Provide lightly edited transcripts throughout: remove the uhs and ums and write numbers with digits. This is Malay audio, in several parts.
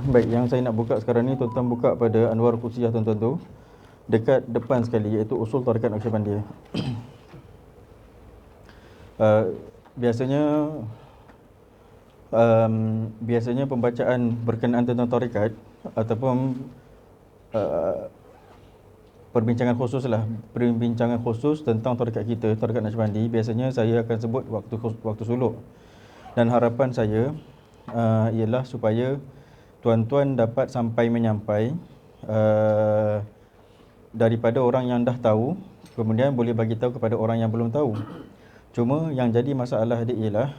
Baik, yang saya nak buka sekarang ni, tuan-tuan buka pada Anwar Qusiyah tuan-tuan tu, dekat depan sekali, iaitu Usul Tarekat Naqsyabandiyah. Biasanya biasanya pembacaan berkenaan tentang tarekat ataupun perbincangan khusus tentang tarekat kita, tarekat Naqsyabandi, biasanya saya akan sebut waktu suluk. Dan harapan saya ialah supaya tuan-tuan dapat sampai menyampai daripada orang yang dah tahu, kemudian boleh bagi tahu kepada orang yang belum tahu. Cuma yang jadi masalah dia ialah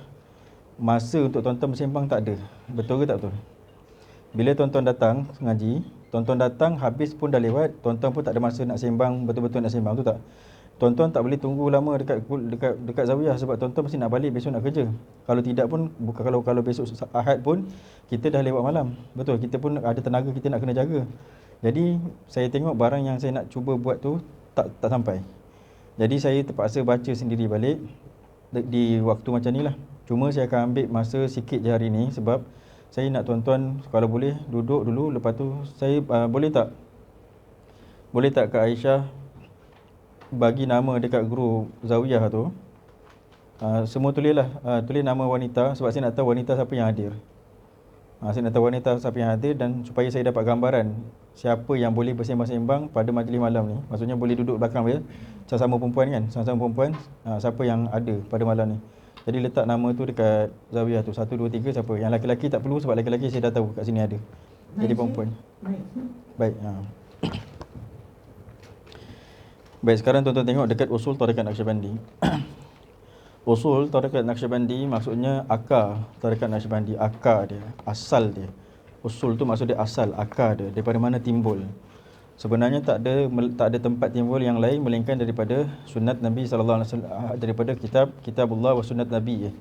masa untuk tuan-tuan bersembang tak ada. Betul ke tak betul? Bila tuan-tuan datang ngaji, tuan-tuan datang habis pun dah lewat, tuan-tuan pun tak ada masa nak sembang, betul-betul nak sembang tu tak. Tuan-tuan tak boleh tunggu lama dekat zawiyah sebab tuan-tuan mesti nak balik besok nak kerja. Kalau tidak pun, bukan kalau besok Ahad pun kita dah lewat malam. Betul, kita pun ada tenaga kita nak kena jaga. Jadi saya tengok barang yang saya nak cuba buat tu tak sampai. Jadi saya terpaksa baca sendiri balik di waktu macam ni lah. Cuma saya akan ambil masa sikit je hari ni sebab saya nak tuan-tuan kalau boleh duduk dulu, lepas tu saya boleh tak Kak Aisyah bagi nama dekat guru zawiyah tu, semua tulislah, tulis nama wanita sebab saya nak tahu wanita siapa yang hadir. Saya nak tahu wanita siapa yang hadir dan supaya saya dapat gambaran siapa yang boleh bersembang-sembang pada majlis malam ni. Maksudnya boleh duduk belakang dia, sama-sama perempuan kan, siapa yang ada pada malam ni. Jadi letak nama tu dekat zawiyah tu, 1, 2, 3 siapa. Yang lelaki tak perlu sebab lelaki saya dah tahu kat sini ada. Jadi perempuan. Baik. Baik, sekarang tuan-tuan tengok dekat usul tarekat Naqsyabandi. Usul tarekat Naqsyabandi maksudnya akar tarekat Naqsyabandi, akar dia, asal dia. Usul tu maksud dia asal, akar dia, daripada mana timbul. Sebenarnya tak ada tempat timbul yang lain melainkan daripada sunat Nabi sallallahu alaihi wasallam, daripada kitabullah wa sunnat Nabi.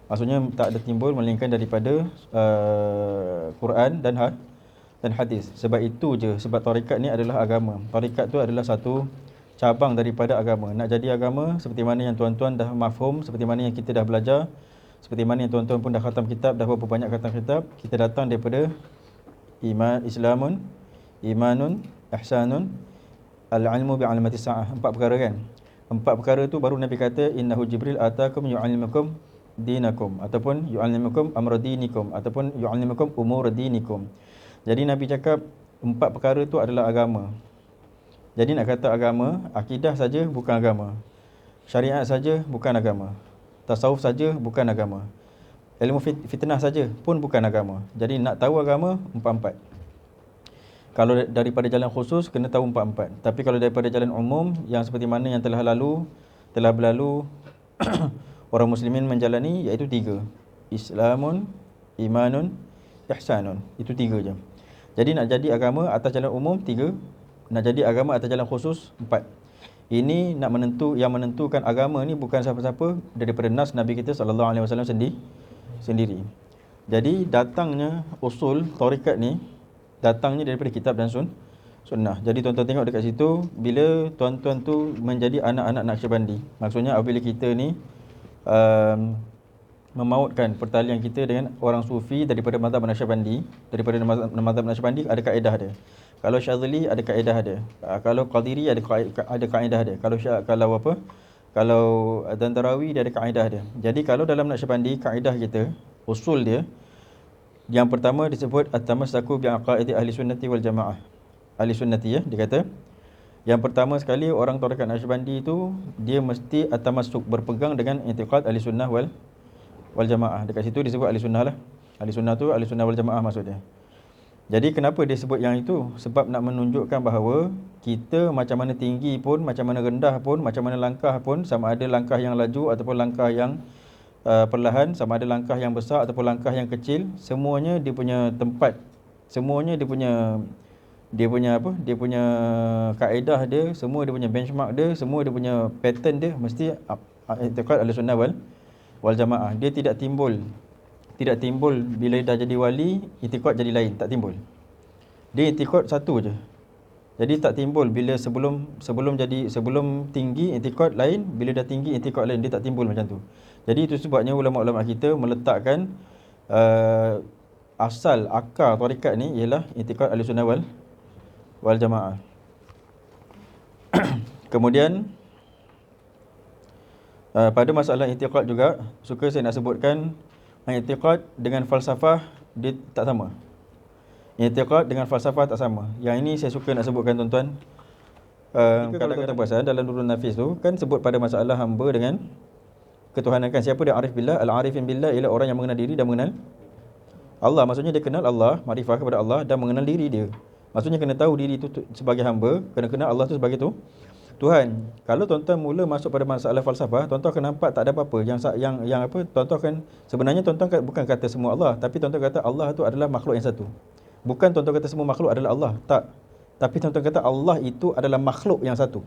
Maksudnya tak ada timbul melainkan daripada Quran dan hadis. Sebab itu je, sebab tarekat ni adalah agama. Tarekat tu adalah satu cabang daripada agama. Nak jadi agama seperti mana yang tuan-tuan dah mafhum, seperti mana yang kita dah belajar, seperti mana yang tuan-tuan pun dah khatam kitab, dah berapa banyak khatam kitab, kita datang daripada Islamun, imanun, ihsanun, al-ilmu bi'alamati sa'ah. 4 perkara kan. 4 perkara tu baru Nabi kata innahu Jibril atakum yu'allimukum dinakum, ataupun yu'allimukum amra dinikum, ataupun yu'allimukum umur dinikum. Jadi Nabi cakap 4 perkara tu adalah agama. Jadi nak kata agama, akidah saja bukan agama, syariat saja bukan agama, tasawuf saja bukan agama, ilmu fitnah saja pun bukan agama. Jadi nak tahu agama 4. Kalau daripada jalan khusus kena tahu 4. Tapi kalau daripada jalan umum yang seperti mana yang telah berlalu orang muslimin menjalani, iaitu 3. Islamun, imanun, ihsanun. Itu 3 je. Jadi nak jadi agama atas jalan umum 3, nak jadi agama atas jalan khusus 4. Ini yang menentukan agama ni bukan siapa-siapa daripada nas Nabi kita sallallahu alaihi wasallam sendiri. Jadi datangnya usul tarekat ni datangnya daripada kitab dan sunnah. Jadi tuan-tuan tengok dekat situ, bila tuan-tuan tu menjadi anak-anak Naqsyabandi, maksudnya apabila kita ni memautkan pertalian kita dengan orang sufi daripada mazhab Naqsyabandi, daripada mazhab Naqsyabandi ada kaedah dia. Kalau Syadzili ada kaedah dia. Kalau Qadiri ada kaedah dia. Kalau Dantarawi dia ada kaedah dia. Jadi kalau dalam Naqsyabandi, kaedah kita, usul dia, yang pertama disebut at-tamassaku bi aqaidi ahli sunnati wal jamaah. Ahli sunnati dia kata yang pertama sekali orang tarekat Naqsyabandi itu dia mesti at-tamassuk, berpegang dengan i'tiqad ahli sunnah wal jamaah. Dekat situ disebut ahli sunnah lah. Ahli sunnah tu ahli sunnah wal jamaah maksudnya. Jadi kenapa dia sebut yang itu? Sebab nak menunjukkan bahawa kita macam mana tinggi pun, macam mana rendah pun, macam mana langkah pun, sama ada langkah yang laju ataupun langkah yang perlahan, sama ada langkah yang besar ataupun langkah yang kecil, semuanya dia punya tempat, semuanya dia punya kaedah dia, semua dia punya benchmark dia, semua dia punya pattern dia mesti i'tiqad ahlussunnah wal jamaah. Dia tidak timbul bila dah jadi wali, i'tiqad jadi lain, tak timbul. Dia i'tiqad satu je. Jadi tak timbul bila sebelum tinggi i'tiqad lain, bila dah tinggi i'tiqad lain, dia tak timbul macam tu. Jadi itu sebabnya ulama-ulama kita meletakkan asal akar tarekat ni ialah i'tiqad Ahlussunnah wal Jamaah. Kemudian pada masalah i'tiqad juga suka saya nak sebutkan, i'tiqad dengan falsafah dia tak sama. I'tiqad dengan falsafah tak sama. Yang ini saya suka nak sebutkan tuan-tuan. Kadang-kadang perasan dalam Nurul Nafis tu kan sebut pada masalah hamba dengan ketuhanan kan. Siapa dia arif billah? Al-arifin billah ialah orang yang mengenal diri dan mengenal Allah. Maksudnya dia kenal Allah, makrifah kepada Allah dan mengenal diri dia. Maksudnya kena tahu diri tu sebagai hamba, kena kenal Allah tu sebagai Tuhan. Kalau tuan-tuan mula masuk pada masalah falsafah, tuan-tuan akan nampak tak ada apa-apa. Yang apa, tuan-tuan akan sebenarnya tuan-tuan bukan kata semua Allah, tapi tuan-tuan kata Allah tu adalah makhluk yang satu. Bukan tuan-tuan kata semua makhluk adalah Allah, tak. Tapi tuan-tuan kata Allah itu adalah makhluk yang satu.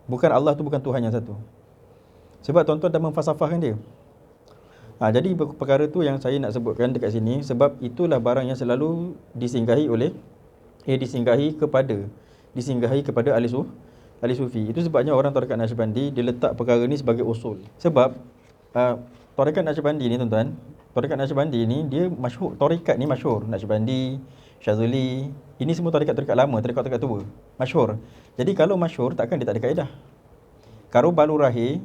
Bukan Allah tu bukan Tuhan yang satu. Sebab tuan-tuan dah memfalsafahkan dia. Jadi perkara tu yang saya nak sebutkan dekat sini, sebab itulah barang yang selalu disinggahi kepada ahli sufi. Itu sebabnya orang tarekat Naqsyabandi dia letak perkara ni sebagai usul. Sebab tarekat Naqsyabandi ni tuan-tuan, tarekat Naqsyabandi ni dia masyhur, tarekat ni masyhur, Naqsyabandi, Syazuli, ini semua tarekat-tarekat lama, tarekat-tarekat tua, masyhur. Jadi kalau masyhur takkan dia tak ada kaedah. Kalau baru rahir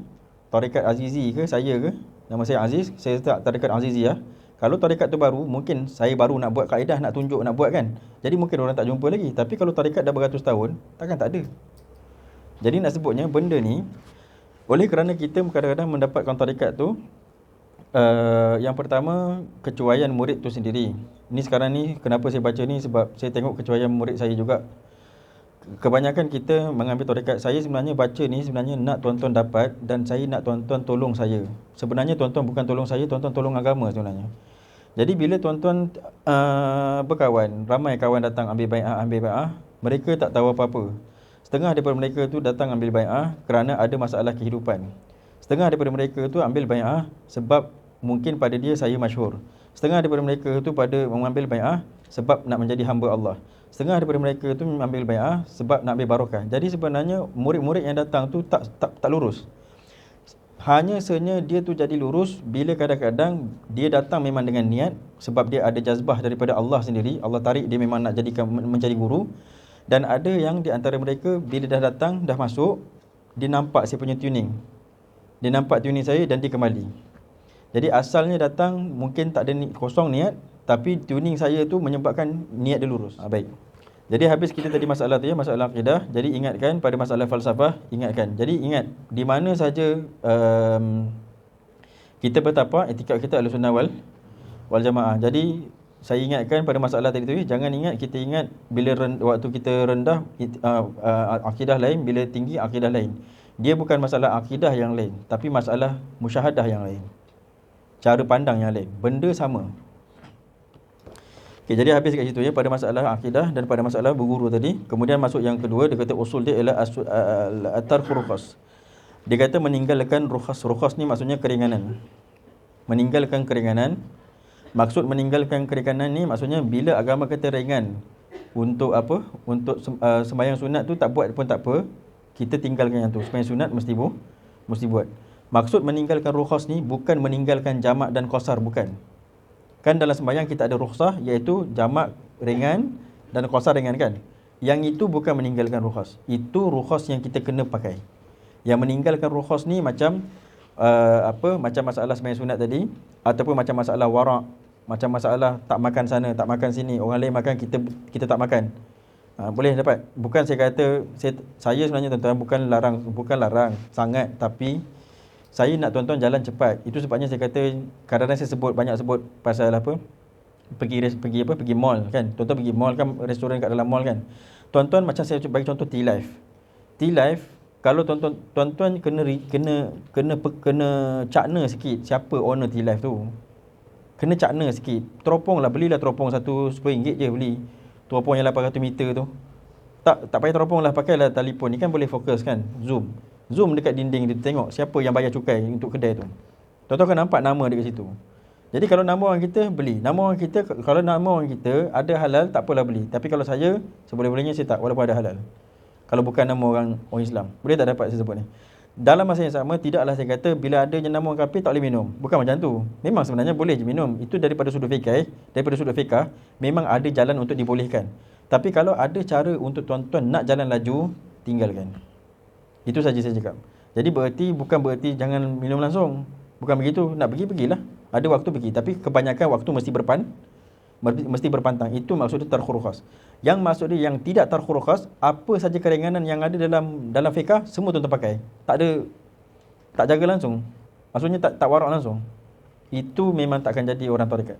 tarekat Azizi ke saya ke, nama saya Aziz, saya tak tarekat Aziziyah. Kalau tarekat tu baru, mungkin saya baru nak buat kaedah, nak tunjuk, nak buat kan. Jadi mungkin orang tak jumpa lagi. Tapi kalau tarekat dah beratus tahun, takkan tak ada. Jadi nak sebutnya benda ni, oleh kerana kita kadang-kadang mendapatkan tarekat tu, yang pertama kecuaian murid tu sendiri. Ni sekarang ni kenapa saya baca ni, sebab saya tengok kecuaian murid saya juga. Kebanyakan kita mengambil tarekat, saya sebenarnya baca ni sebenarnya nak tuan-tuan dapat, dan saya nak tuan-tuan tolong saya. Sebenarnya tuan-tuan bukan tolong saya, tuan-tuan tolong agama sebenarnya. Jadi bila tuan-tuan berkawan, ramai kawan datang ambil bai'ah, mereka tak tahu apa-apa. Setengah daripada mereka tu datang ambil bai'ah kerana ada masalah kehidupan. Setengah daripada mereka tu ambil bai'ah sebab mungkin pada dia saya masyhur. Setengah daripada mereka tu pada mengambil bai'ah sebab nak menjadi hamba Allah. Setengah daripada mereka tu ambil bai'ah sebab nak ambil barakah. Jadi sebenarnya murid-murid yang datang tu tak lurus. Hanya sebenarnya dia tu jadi lurus bila kadang-kadang dia datang memang dengan niat sebab dia ada jazbah daripada Allah sendiri. Allah tarik dia memang nak jadikan menjadi guru. Dan ada yang di antara mereka bila dah datang, dah masuk, dia nampak saya punya tuning. Dia nampak tuning saya dan dia kembali. Jadi asalnya datang mungkin tak ada kosong niat, tapi tuning saya tu menyebabkan niat dia lurus. Baik. Jadi habis kita tadi masalah tu ya, masalah akidah. Jadi ingatkan pada masalah falsafah, ingatkan. Jadi ingat, di mana saja kita bertapak, etika kita Ahlussunnah wal Jamaah. Jadi saya ingatkan pada masalah tadi tu, jangan ingat, kita ingat bila waktu kita rendah akidah lain, bila tinggi akidah lain. Dia bukan masalah akidah yang lain, tapi masalah musyahadah yang lain. Cara pandang yang lain. Benda sama. Okey, jadi habis kat situ ya pada masalah akidah dan pada masalah berguru tadi. Kemudian masuk yang kedua, dia kata usul dia ialah at-tarku rukhas. Dia kata meninggalkan rukhas. Rukhas ni maksudnya keringanan. Meninggalkan keringanan. Maksud meninggalkan keringanan ni maksudnya bila agama kata ringan untuk apa? Untuk sembahyang sunat tu tak buat pun tak apa. Kita tinggalkan yang tu. Sembahyang sunat mesti buat. Maksud meninggalkan rukhas ni bukan meninggalkan jamak dan qasar, bukan. Kan dalam sembahyang kita ada rukhsah, iaitu jamak ringan dan qasar ringan kan. Yang itu bukan meninggalkan rukhas. Itu rukhas yang kita kena pakai. Yang meninggalkan rukhas ni macam macam masalah sembahyang sunat tadi, ataupun macam masalah wara', macam masalah tak makan sana, tak makan sini, orang lain makan, kita tak makan. Boleh dapat. Bukan saya kata saya sebenarnya tuan-tuan bukan larang sangat, tapi saya nak tuan-tuan jalan cepat. Itu sebabnya saya kata kadang-kadang saya banyak sebut pasal apa? Pergi mall kan. Tuan-tuan pergi mall kan, restoran kat dalam mall kan. Tuan-tuan macam saya bagi contoh T-Life. T-Life kalau tuan-tuan kena cakna sikit siapa owner T-Life tu. Kena cakna sikit. Belilah teropong satu RM10 je beli. Teropong yang 800 meter tu. Tak payah teropong lah, pakailah telefon ni kan boleh fokus kan. Zoom dekat dinding dia, tengok siapa yang bayar cukai untuk kedai tu. Tuan-tuan akan nampak nama dekat situ. Jadi kalau nama orang kita, beli. Kalau nama orang kita ada halal, tak apalah beli. Tapi kalau saya, seboleh-bolehnya saya tak, walaupun ada halal. Kalau bukan nama orang Islam. Boleh tak dapat saya sebut ni? Dalam masa yang sama, tidaklah saya kata bila ada jenama orang kafir tak boleh minum. Bukan macam tu. Memang sebenarnya boleh je minum. Itu daripada sudut fikih, daripada sudut fiqah, memang ada jalan untuk dibolehkan. Tapi kalau ada cara untuk tuan-tuan nak jalan laju, tinggalkan. Itu saja saya cakap. Jadi bukan berarti jangan minum langsung. Bukan begitu. Nak pergi, pergilah. Ada waktu pergi. Tapi kebanyakan waktu mesti berpantang. Itu maksud dia tarkhur khas. Yang maksud dia yang tidak tarkhur khas, apa saja keringanan yang ada dalam fiqah, semua tuan-tuan pakai. Tak jaga langsung. Maksudnya tak warak langsung. Itu memang takkan jadi orang tarekat.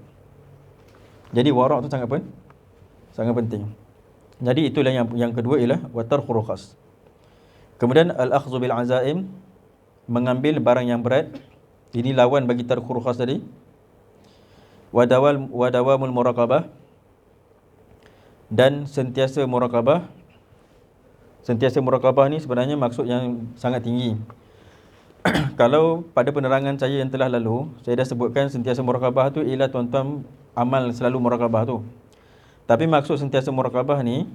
Jadi warak tu sangat penting. Jadi itulah yang kedua ialah wa tarkhur khas. Kemudian al-akhdhu bil azaim, mengambil barang yang berat. Ini lawan bagi tarkhur khas tadi. Wadawamul muraqabah, dan sentiasa muraqabah. Sentiasa muraqabah ni sebenarnya maksud yang sangat tinggi. Kalau pada penerangan saya yang telah lalu, saya dah sebutkan sentiasa muraqabah tu ialah tuan-tuan amal selalu muraqabah tu. Tapi maksud sentiasa muraqabah ni,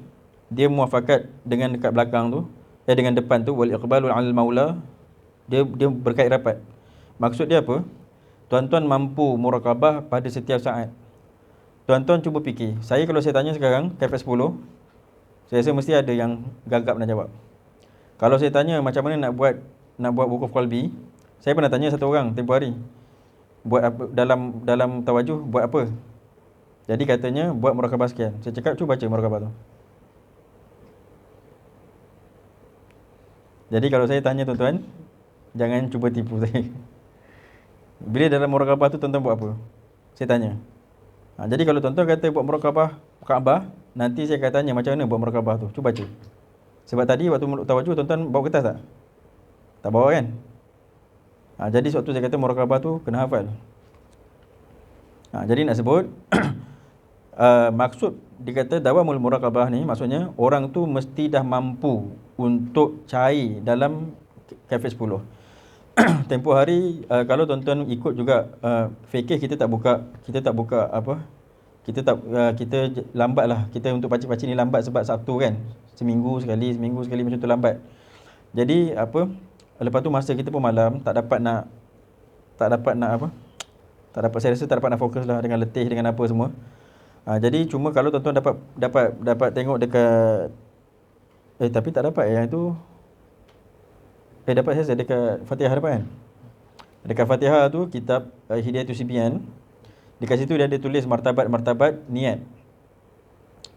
dia muafakat dengan dekat belakang tu, dengan depan tu, wal iqbalu 'alal maula, dia berkait rapat. Maksud dia apa? Tuan-tuan mampu muraqabah pada setiap saat. Tuan-tuan cuba fikir. Kalau saya tanya sekarang, KF10, saya rasa mesti ada yang gagap nak jawab. Kalau saya tanya macam mana nak buat wukuf qalbi, saya pernah tanya satu orang tempoh hari. Buat apa dalam tawajuh, buat apa? Jadi katanya buat muraqabah sekian. Saya cakap cuba baca muraqabah tu. Jadi kalau saya tanya tuan-tuan, jangan cuba tipu saya. Bila dalam muraqabah tu tuan-tuan buat apa? Saya tanya. Jadi kalau tuan-tuan kata buat muraqabah Kaabah, nanti saya akan tanya macam mana buat muraqabah tu. Cuba baca. Sebab tadi waktu tawajuh tuan-tuan bawa kertas tak? Tak bawa kan? Jadi waktu saya kata muraqabah tu kena hafal. Jadi nak sebut maksud dikata dawamul muraqabah ni, maksudnya orang tu mesti dah mampu untuk cair dalam kafir 10. Tempoh hari kalau tuan-tuan ikut juga fikih, kita tak buka apa, kita lambatlah. Kita untuk pakcik-pakcik ni lambat sebab Sabtu kan, seminggu sekali macam tu lambat. Jadi apa, lepas tu masa kita pun malam, tak dapat nak apa, saya rasa tak dapat nak fokus lah, dengan letih dengan apa semua. Jadi cuma kalau tuan-tuan dapat tengok dekat tapi tak dapat yang itu. Dapat saya dekat Fatihah dapat kan? Dekat Fatihah tu kitab Hidayatul Sibyan, dekat situ dia ada tulis martabat niat.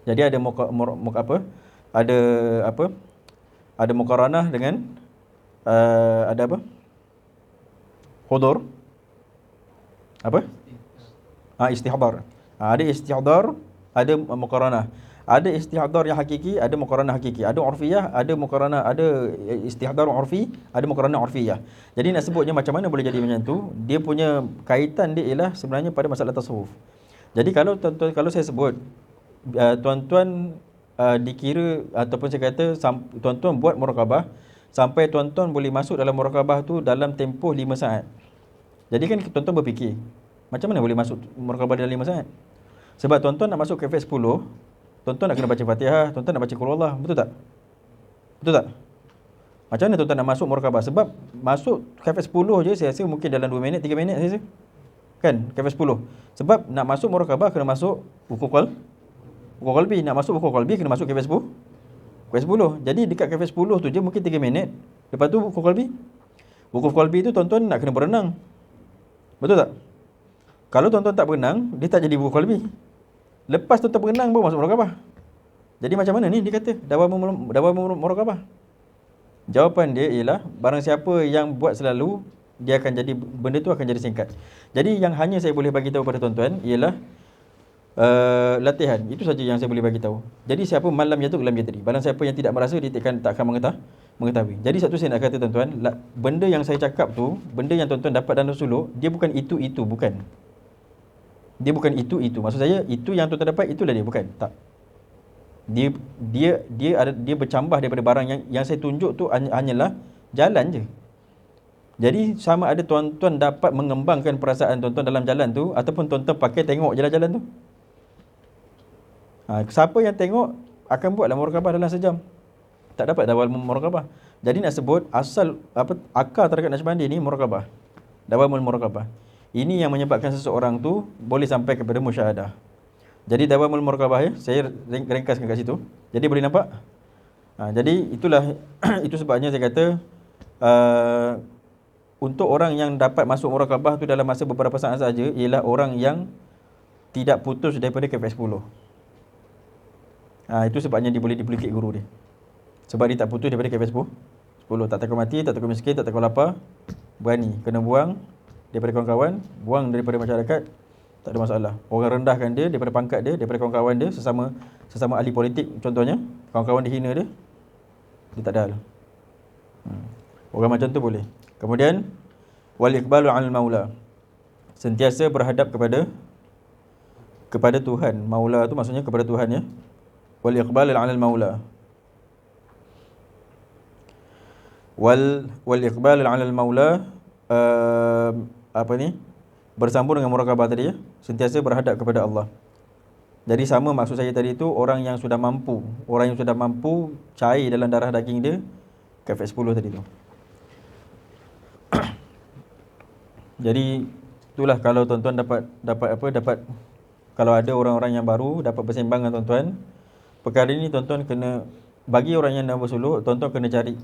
Jadi ada ada muqaranah dengan ada apa? Hudur. Apa? Istihdar. Ada istihdar, ada muqaranah. Ada istihdar yang hakiki, ada muqaranah hakiki. Ada urfiyah, ada muqaranah, ada istihdar urfi, ada muqaranah urfiyah. Jadi nak sebutnya macam mana boleh jadi macam tu, dia punya kaitan dia ialah sebenarnya pada masalah tasawuf. Jadi kalau saya sebut tuan-tuan dikira ataupun saya kata tuan-tuan buat muraqabah sampai tuan-tuan boleh masuk dalam muraqabah tu dalam tempoh 5 saat. Jadi kan tuan-tuan berfikir, macam mana boleh masuk muraqabah dalam 5 saat? Sebab tuan-tuan nak masuk kafir 10, tuan-tuan nak kena baca Fatihah, tuan-tuan nak baca Qul Allah, betul tak? Betul tak? Macam mana tuan-tuan nak masuk muraqabah? Sebab masuk kafir 10 je saya rasa mungkin dalam 2 minit, 3 minit saya rasa. Kan? Kafir 10. Sebab nak masuk muraqabah kena masuk wukuf qalbi. Nak masuk wukuf qalbi kena masuk kafir 10. Kafir 10. Jadi dekat kafir 10 tu je mungkin 3 minit. Lepas tu wukuf qalbi. Wukuf qalbi tu tuan-tuan nak kena berenang. Betul tak? Kalau tuan-tuan tak berenang, dia tak jadi wukuf qalbi. Lepas tuan-tuan berenang baru masuk muraqabah. Jadi macam mana ni dia kata dawam muraqabah? Jawapan dia ialah barang siapa yang buat selalu, dia akan jadi, benda tu akan jadi singkat. Jadi yang hanya saya boleh bagi tahu pada tuan-tuan ialah latihan. Itu saja yang saya boleh bagi tahu. Jadi siapa malam yatuk lam yadri. Barang siapa yang tidak merasa, dia tak akan mengetahui. Jadi satu saya nak kata tuan-tuan, benda yang saya cakap tu, benda yang tuan-tuan dapat dalam suluk, dia bukan itu bukan. Dia bukan itu. Maksud saya itu yang tuan-tuan dapat, itulah dia, bukan. Tak. Dia bercambah daripada barang yang saya tunjuk tu hanyalah jalan je. Jadi sama ada tuan-tuan dapat mengembangkan perasaan tuan-tuan dalam jalan tu, ataupun tuan-tuan pakai tengok jalan-jalan tu. Siapa yang tengok akan buatlah muraqabah dalam sejam. Tak dapat dawal muraqabah. Jadi nak sebut asal akar tarikat Naqsyabandi ni muraqabah. Dawamul muraqabah. Ini yang menyebabkan seseorang tu boleh sampai kepada musyahadah. Jadi dawamul muraqabah saya ringkaskan kat situ. Jadi boleh nampak? Jadi itulah itu sebabnya saya kata untuk orang yang dapat masuk muraqabah tu dalam masa beberapa saat saja ialah orang yang tidak putus daripada KPS 10. Itu sebabnya dia boleh dipelukit guru dia. Sebab dia tak putus daripada KPS 10. Tak takut mati, tak takut miskin, tak takut lapar. Berani. Kena buang daripada kawan-kawan, buang daripada masyarakat, tak ada masalah. Orang rendahkan dia daripada pangkat dia, daripada kawan-kawan dia, sesama ahli politik contohnya, kawan-kawan dia hina dia, dia tak ada hal. Orang macam tu boleh. Kemudian wal iqbalu 'alal maula. Sentiasa berhadap kepada Tuhan. Maula tu maksudnya kepada Tuhan ya. Wal iqbalu 'alal maula. Wal iqbalu 'alal maula bersambung dengan muraqabah tadi ya. Sentiasa berhadap kepada Allah. Jadi sama maksud saya tadi tu, orang yang sudah mampu cair dalam darah daging dia KFS 10 tadi tu. Jadi itulah kalau tuan-tuan dapat kalau ada orang-orang yang baru dapat bersembang dengan tuan-tuan, perkara ini tuan-tuan kena, bagi orang yang dah bersuluk, tuan-tuan kena cari.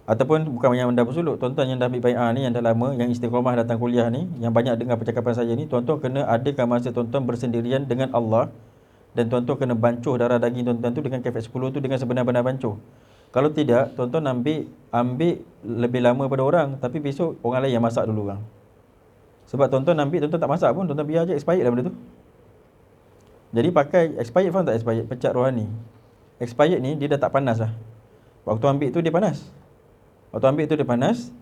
Ataupun bukan yang dah bersuluk, tuan-tuan yang dah ambil bai'ah ni, yang dah lama, yang istiqamah datang kuliah ni, yang banyak dengar percakapan saya ni, tuan-tuan kena adakan masa tuan-tuan bersendirian dengan Allah, dan tuan-tuan kena bancuh darah daging tuan-tuan tu dengan KFS 10 tu dengan sebenar-benar bancuh. Kalau tidak, tuan-tuan ambil lebih lama pada orang, tapi besok orang lain yang masak dulu orang. Sebab tuan-tuan ambil, tuan-tuan tak masak pun, tuan-tuan biar je expired lah benda tu. Jadi pakai expired, faham tak expired? Pecat rohani. Expired ni dia dah tak panas lah. Waktu ambil tu dia panas.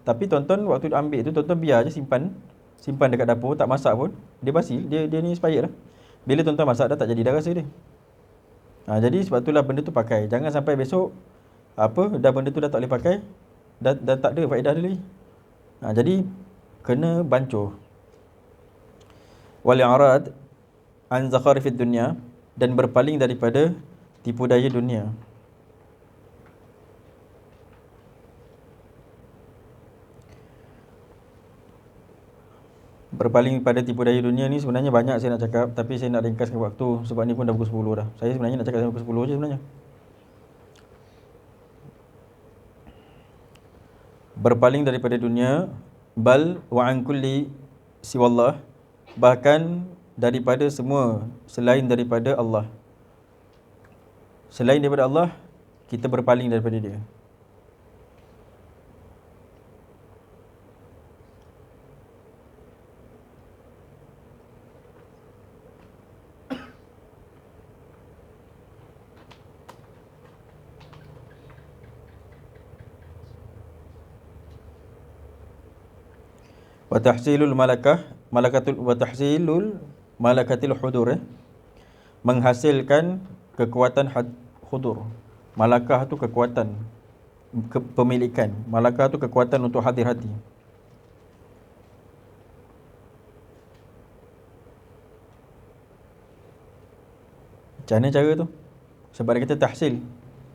Tapi tuan-tuan waktu ambil tu tuan-tuan biar je simpan dekat dapur, tak masak pun, dia basi, dia ni expired lah. Bila tuan-tuan masak dah tak jadi dah rasa dia. Jadi sebab itulah benda tu pakai. Jangan sampai besok dah benda tu dah tak boleh pakai, dah tak ada faedah dia lagi. Jadi kena bancuh. Wal i'rad an zakharifid dunya, dan berpaling daripada tipu daya dunia. Berpaling pada tipu daya dunia ni sebenarnya banyak saya nak cakap, tapi saya nak ringkaskan waktu sebab ni pun dah pukul 10 dah. Saya sebenarnya nak cakap sampai pukul 10 je sebenarnya. Berpaling daripada dunia, bal wa an kulli siwallah, bahkan daripada semua selain daripada Allah. Selain daripada Allah, kita berpaling daripada dia. Wa tahsilul malakatil hudur, menghasilkan kekuatan hudur. Malakah tu kekuatan, kepemilikan. Malakah tu kekuatan untuk hadir hati. Macam mana cara tu? Sebab dia kata tahsil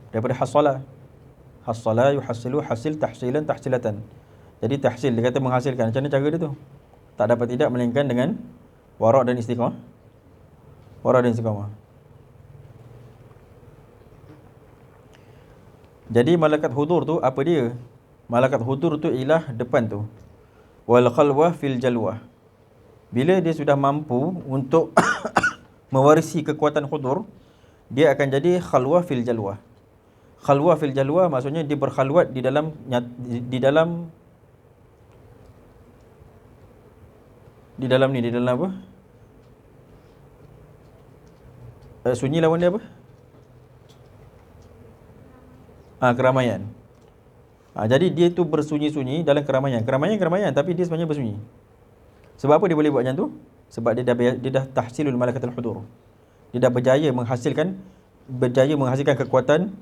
daripada hasala yuhasilu, hasil tahsilan tahsilatan. Jadi tahsil, dia kata menghasilkan. Macam mana cara dia tu? Tak dapat tidak melainkan dengan wara' dan istiqamah. Jadi malakat hudur tu apa dia? Malakat hudur tu ialah depan tu. Wal khalwah fil jalwah. Bila dia sudah mampu untuk mewarisi kekuatan hudur, dia akan jadi khalwah fil jalwah. Khalwah fil jalwah maksudnya dia berkhalwat di dalam apa? Sunyi lawan dia apa? Keramaian. Jadi dia tu bersunyi-sunyi dalam keramaian. Keramaian tapi dia sebenarnya bersunyi. Sebab apa dia boleh buat macam tu? Sebab dia dah tahsilul malakatul hudur. Dia dah berjaya menghasilkan kekuatan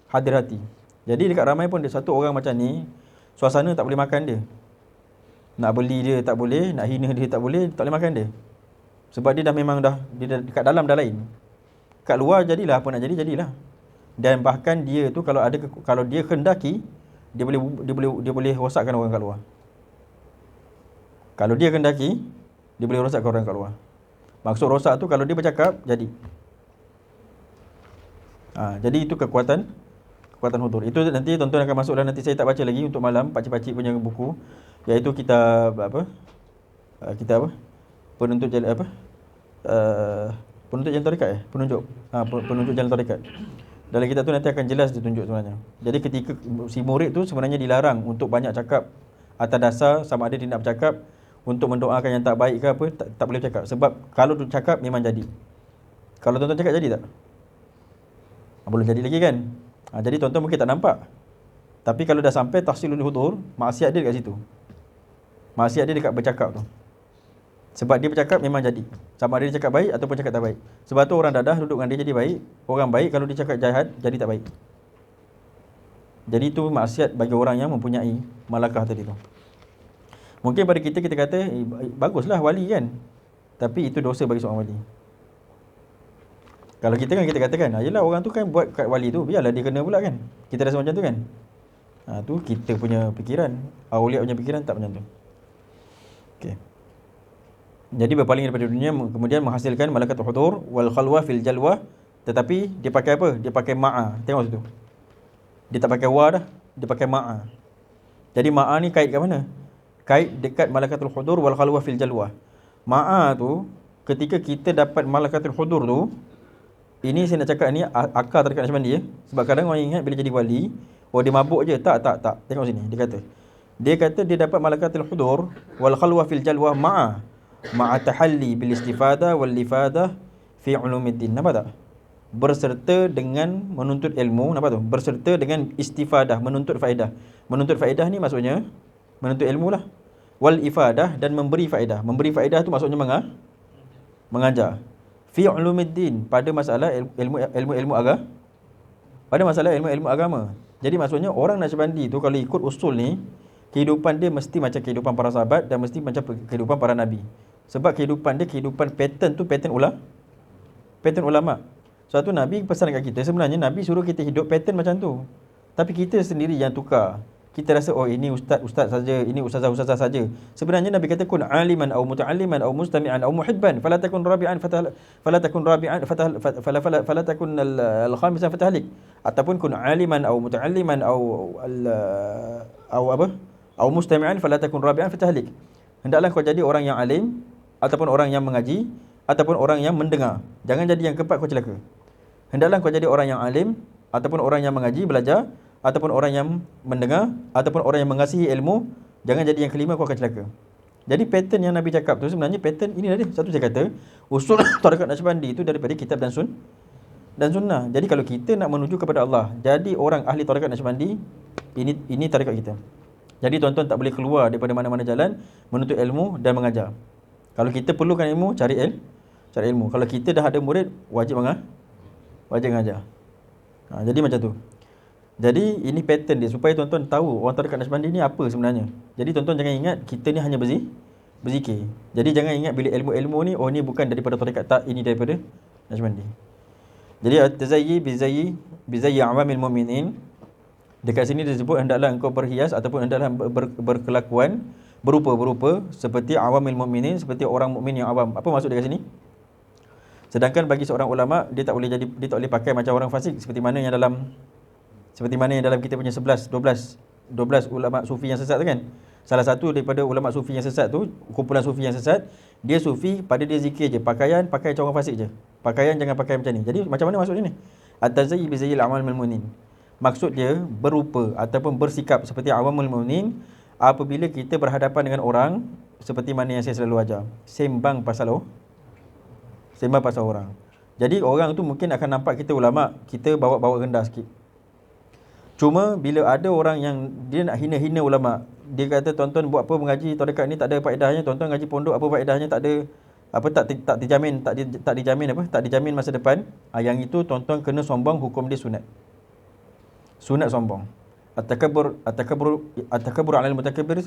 hadir hati. Jadi dekat ramai pun dia satu orang macam ni, suasana tak boleh makan dia. Nak beli dia tak boleh, nak hina dia tak boleh makan dia. Sebab dia dah dekat dalam dah lain. Kat luar jadilah apa nak jadilah. Dan bahkan dia tu kalau dia kendaki, dia boleh rosakkan orang kat luar. Kalau dia kendaki, dia boleh rosakkan orang kat luar. Maksud rosak tu kalau dia bercakap, jadi. Jadi itu kekuatan hudur. Itu nanti tuan-tuan akan masuk, dan nanti saya tak baca lagi untuk malam, pakcik-pakcik punya buku, iaitu kitab penuntut jalan penuntut jalan tarekat penunjuk jalan tarekat. Dalam kitab tu nanti akan jelas ditunjuk sebenarnya. Jadi ketika si murid tu sebenarnya dilarang untuk banyak cakap atas dasar sama ada dia nak bercakap untuk mendoakan yang tak baik ke apa, tak boleh cakap. Sebab kalau tu cakap memang jadi. Kalau tuan-tuan cakap jadi tak? Belum jadi lagi kan? Jadi tuan-tuan mungkin tak nampak. Tapi kalau dah sampai tahsilul hudur, maksiat dia dekat situ. Maksiat dia dekat bercakap tu. Sebab dia bercakap memang jadi. Sama ada dia cakap baik ataupun cakap tak baik. Sebab tu orang dadah duduk dengan dia jadi baik. Orang baik kalau dia cakap jahat, jadi tak baik. Jadi itu maksiat bagi orang yang mempunyai malakah tadi tu. Mungkin pada kita kata, baguslah wali kan. Tapi itu dosa bagi seorang wali. Kalau kita katakan, yelah orang tu kan buat kat wali tu, biarlah dia kena pula kan. Kita rasa macam tu kan. Tu kita punya fikiran. Aulia punya fikiran tak macam tu. Okey. Jadi berpaling daripada dunia, kemudian menghasilkan malakatul hudur wal khalwa fil jalwa. Tetapi dia pakai apa? Dia pakai ma'a. Tengok situ. Dia tak pakai wa dah, dia pakai ma'a. Jadi ma'a ni kait kat mana? Kait dekat malakatul hudur wal khalwa fil jalwa. Ma'a tu ketika kita dapat malakatul hudur tu, ini saya nak cakap ni akar terdekat Naqsyabandi ya. Sebab kadang orang ingat bila jadi wali, dia mabuk je. Tak. Tengok sini, dia kata dia dapat malakatul hudur wal khalwa fil jalwa ma'a tahalli bil istifadah wal lifadah fi ulumiddin. Nampak tak? Berserta dengan menuntut ilmu, nampak tu? Berserta dengan istifadah, menuntut faedah. Menuntut faedah ni maksudnya menuntut ilmu lah. Wal ifadah, dan memberi faedah. Memberi faedah tu maksudnya mengajar. Fi ulumiddin, pada masalah ilmu agama. Pada masalah ilmu agama. Jadi maksudnya orang Naqsyabandi tu kalau ikut usul ni, kehidupan dia mesti macam kehidupan para sahabat dan mesti macam kehidupan para nabi. Sebab kehidupan pattern tu pattern ulama. Suatu nabi pesan dekat kita, sebenarnya nabi suruh kita hidup pattern macam tu. Tapi kita sendiri yang tukar. Kita rasa ini ustaz saja, ini ustazah saja. Sebenarnya Nabi kata kun aliman au muta'alliman au mustami'an au muhibban, fala takun rabi'an fala takun al-khamisan fatahlik. Ataupun kun aliman au muta'alliman au mustami'an fala takun rabi'an fatahlik. Hendaklah kau jadi orang yang alim ataupun orang yang mengaji ataupun orang yang mendengar. Jangan jadi yang keempat kau celaka. Hendaklah kau jadi orang yang alim ataupun orang yang mengaji, belajar, ataupun orang yang mendengar, ataupun orang yang mengasihi ilmu. Jangan jadi yang kelima, kau akan celaka. Jadi pattern yang Nabi cakap tu sebenarnya pattern ini tadi. Satu saya kata, usul tarekat Naqsyabandi itu daripada kitab dan sunnah. Jadi kalau kita nak menuju kepada Allah, jadi orang ahli tarekat Naqsyabandi, ini tarekat kita. Jadi tuan-tuan tak boleh keluar daripada mana-mana jalan menuntut ilmu dan mengajar. Kalau kita perlukan ilmu, cari ilmu. Kalau kita dah ada murid, wajib mengajar. Jadi macam tu. Jadi ini pattern dia supaya tuan-tuan tahu orang tarekat Naqsyabandi ni apa sebenarnya. Jadi tuan-tuan jangan ingat kita ni hanya berzikir. Jadi jangan ingat bila ilmu-ilmu ni ni bukan daripada tarekat, tak, ini daripada Naqsyabandi. Jadi at-tazayyi bizayyi awamil mu'minin. Dekat sini disebut hendaklah engkau berhias ataupun hendaklah berkelakuan berupa seperti awamil mu'minin, seperti orang mukmin yang awam. Apa maksud dekat sini? Sedangkan bagi seorang ulama dia tak boleh pakai macam orang fasik seperti mana yang dalam kita punya 12 ulama sufi yang sesat tu kan. Salah satu daripada ulama sufi yang sesat tu, kumpulan sufi yang sesat, dia sufi pada dia zikir je, pakaian pakai macam orang fasik je. Pakaian jangan pakai macam ni. Jadi macam mana maksud ni? At-tazayyi bi zayyil amalil mu'minin. Maksud dia berupa ataupun bersikap seperti awamul mu'minin apabila kita berhadapan dengan orang, seperti mana yang saya selalu ajar. Sembang pasal orang. Jadi orang tu mungkin akan nampak kita ulama, kita bawa rendah sikit. Cuma bila ada orang yang dia nak hina-hina ulama, dia kata tuan-tuan buat apa mengaji tarekat ni tak ada faedahnya, tuan-tuan ngaji pondok apa faedahnya, tak dijamin masa depan. Yang itu tuan-tuan kena sombong, hukum dia sunat sombong. At-takabbur 'alal mutakabbir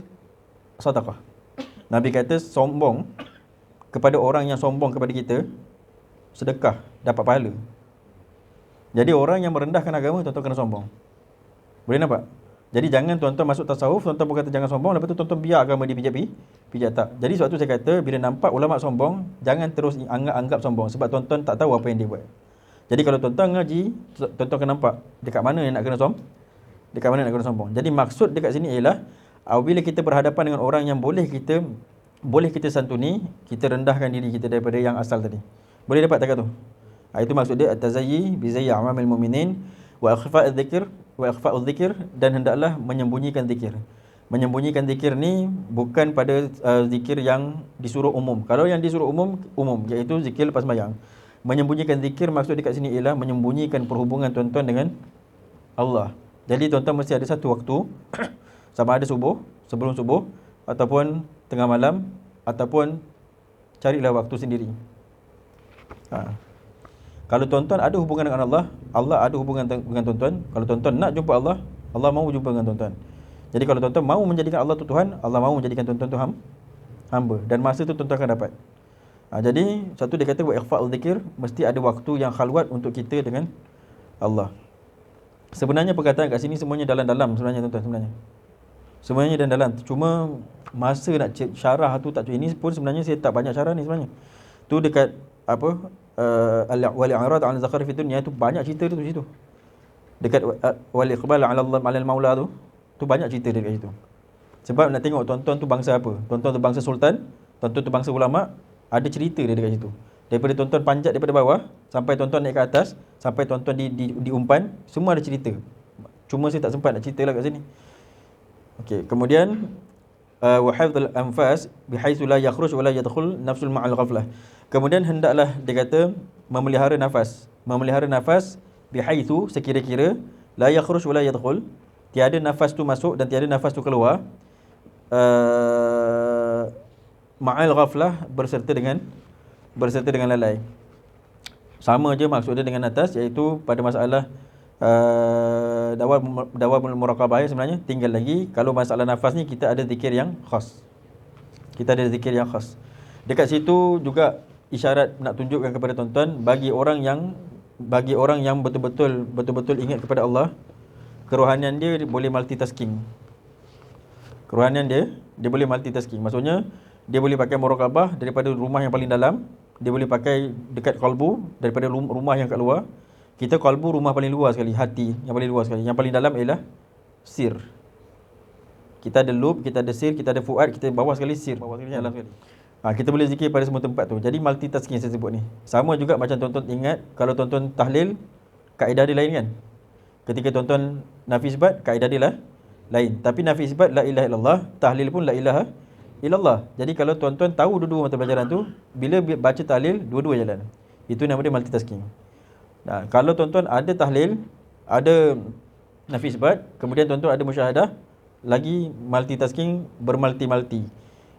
sadaqah. Nabi kata sombong kepada orang yang sombong kepada kita, sedekah, dapat pahala. Jadi orang yang merendahkan agama, tuan-tuan kena sombong. Boleh nampak? Jadi jangan tuan-tuan masuk tasawuf, tuan-tuan pun kata jangan sombong, lepas tu tuan-tuan biar agama dipijak tak. Jadi sebab tu saya kata, bila nampak ulama sombong, jangan terus anggap sombong. Sebab tuan-tuan tak tahu apa yang dia buat. Jadi kalau tuan-tuan ngaji, tuan-tuan kena nampak dekat mana yang nak kena sombong. Dekat mana nak kena sombong. Jadi maksud dekat sini ialah, apabila kita berhadapan dengan orang yang boleh kita santuni, kita rendahkan diri kita daripada yang asal tadi. Boleh dapat tak tu? Itu maksud dia at-tazayyi bi zayyi a'malil mu'minin wa ikhfa'u dzikr dan hendaklah menyembunyikan zikir. Menyembunyikan zikir ni bukan pada zikir yang disuruh umum. Kalau yang disuruh umum iaitu zikir lepas sembahyang. Menyembunyikan zikir maksud dekat sini ialah menyembunyikan perhubungan tuan-tuan dengan Allah. Jadi tuan-tuan mesti ada satu waktu sama ada subuh, sebelum subuh ataupun tengah malam ataupun carilah waktu sendiri. Kalau tuan-tuan ada hubungan dengan Allah, Allah ada hubungan dengan tuan-tuan. Kalau tuan-tuan nak jumpa Allah, Allah mahu jumpa dengan tuan-tuan. Jadi kalau tuan-tuan mahu menjadikan Allah tu Tuhan, Allah mahu menjadikan tuan-tuan tu hamba. Dan masa tu tuan-tuan akan dapat. Jadi satu dia kata wa ikhfa'ul dzikir, mesti ada waktu yang khalwat untuk kita dengan Allah. Sebenarnya perkataan kat sini semuanya dalam-dalam sebenarnya tuan-tuan sebenarnya. Semuanya dalam. Cuma masa nak syarah tu tak, ini pun sebenarnya saya tak banyak syarah ni sebenarnya. Tu dekat apa wal i'rad 'an zakar fi dunya tu banyak cerita tu situ. Dekat wal iqbal 'ala Allah 'ala al-maula tu banyak cerita dekat situ. Sebab nak tengok tuan-tuan tu bangsa apa? Tuan-tuan tu bangsa sultan, tuan-tuan tu bangsa ulama, ada cerita dia dekat situ. Daripada tuan-tuan panjat daripada bawah sampai tuan-tuan naik ke atas, sampai tuan-tuan diumpan, semua ada cerita. Cuma saya tak sempat nak ceritalah kat sini. Okey, kemudian wa hifdzul anfas bihaitsu la yakhruj wa la yadkhul nafsul ma'al ghaflah. Kemudian hendaklah dia kata memelihara nafas bihaitsu sekira-kira la yakhruj wa la yadkhul, tiada nafas tu masuk dan tiada nafas tu keluar, ma'al ghaflah berserta dengan lalai. Sama je maksud dia dengan atas, iaitu pada masalah dawamul muraqabah sebenarnya tinggal lagi. Kalau masalah nafas ni kita ada zikir yang khas. Dekat situ juga isyarat nak tunjukkan kepada tuan-tuan, bagi orang yang betul-betul ingat kepada Allah, kerohanian dia boleh multitasking. Dia boleh multitasking. Maksudnya dia boleh pakai muraqabah daripada rumah yang paling dalam, dia boleh pakai dekat qalbu daripada rumah yang kat luar. Kita qalbu rumah paling luar sekali, hati yang paling luar sekali. Yang paling dalam ialah sir. Kita ada lub, kita ada sir, kita ada fuad, kita bawah sekali sir, bawah sekali dalam sekali. Kita boleh zikir pada semua tempat tu. Jadi multitasking saya sebut ni. Sama juga macam tuan-tuan ingat, kalau tuan-tuan tahlil, kaedah dia lain kan? Ketika tuan-tuan nafi isbat, kaedah dia lain. Tapi nafi isbat la ilaha illallah, tahlil pun la ilaha illallah. Jadi kalau tuan-tuan tahu dua-dua mata pelajaran tu, bila baca tahlil, dua-dua jalan. Itu nama dia multitasking. Kalau tuan-tuan ada tahlil, ada nafi isbat, kemudian tuan-tuan ada musyahadah, lagi multitasking, bermulti-multi.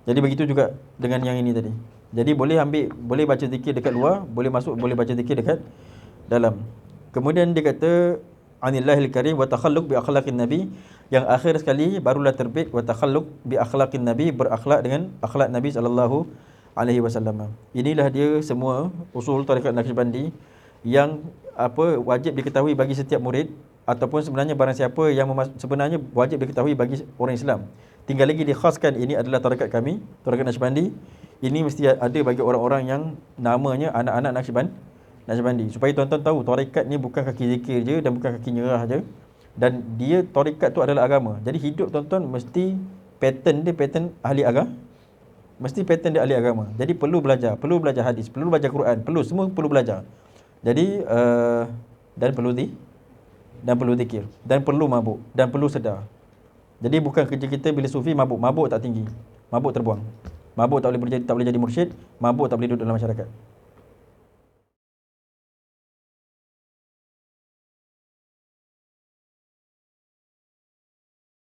Jadi begitu juga dengan yang ini tadi. Jadi boleh baca zikir dekat luar, boleh baca zikir dekat dalam. Kemudian dia kata anillahil karim wa takhalluq bi akhlaqin nabi, yang akhir sekali barulah terbit wa takhalluq bi akhlaqin nabi, berakhlak dengan akhlak Nabi sallallahu alaihi wasallam. Inilah dia semua usul tarekat Naqsyabandi yang wajib diketahui bagi setiap murid, ataupun sebenarnya barang siapa yang sebenarnya wajib diketahui bagi orang Islam. Tinggal lagi dikhaskan ini adalah tarekat kami, tarekat Naqsyabandi. Ini mesti ada bagi orang-orang yang namanya anak-anak Naqsyabandi. Supaya tuan-tuan tahu tarekat ni bukan kaki zikir je dan bukan kaki nyerah je. Dan dia tarekat tu adalah agama. Jadi hidup tuan-tuan mesti pattern ahli agama. Mesti pattern dia ahli agama. Jadi perlu belajar hadis, perlu belajar Quran, semua perlu belajar. Jadi dan perlu zikir, dan perlu mabuk, dan perlu sedar. Jadi bukan kerja kita bila sufi mabuk tak tinggi. Mabuk terbuang. Mabuk tak boleh jadi mursyid, mabuk tak boleh duduk dalam masyarakat.